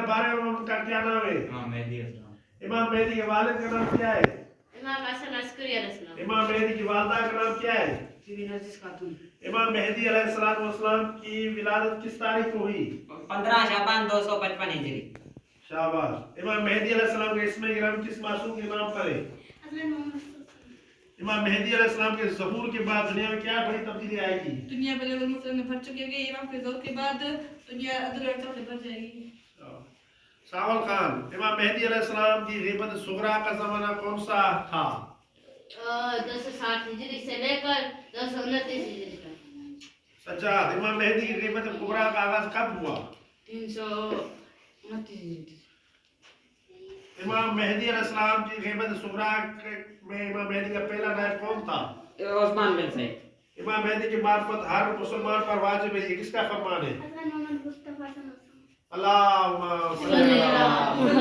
کے بارے میں ان کا کیا نام ہے؟ امام مہدی السلام. امام مہدی کے والد کا نام کیا ہے؟ امام حسن عسکری علیہ السلام. امام مہدی کی والدہ کا نام کیا ہے؟ بی بی نرجس خاتون. امام مہدی علیہ السلام کی ولادت کس تاریخ کو ہوئی؟ 15 شعبان 255 ہجری. شاباش. امام مہدی علیہ السلام کے اسم گرام کس معصوم کے نام پر ہے؟ امام مہدی علیہ السلام کے ظہور کے بعد دنیا میں کیا بڑی تبدیلی آئے گی؟ دنیا بلے والمسلم میں بھر چکے گئے. امام کے ظہور کے بعد دنیا عدل و احسان سے بھر جائے گی. ساول خان، امام مہدی علیہ السلام کی غیبت صغرا کا زمانہ کون سا تھا؟ 260 ہجری سے لے کر 229 ہجری تک. سجاد، امام مہدی کی غیبت کبریٰ کا آغاز کب ہوا؟ 329 ہجری. امام مہدی علیہ السلام کی غیبت صغرا میں امام مہدی کا پہلا نائب کون تھا؟ عثمان بن سعید. امام مہدی کی معرفت ہر مسلمان پر واجب ہے، یہ کس کا فرمان ہے؟ اللہم صلی اللہ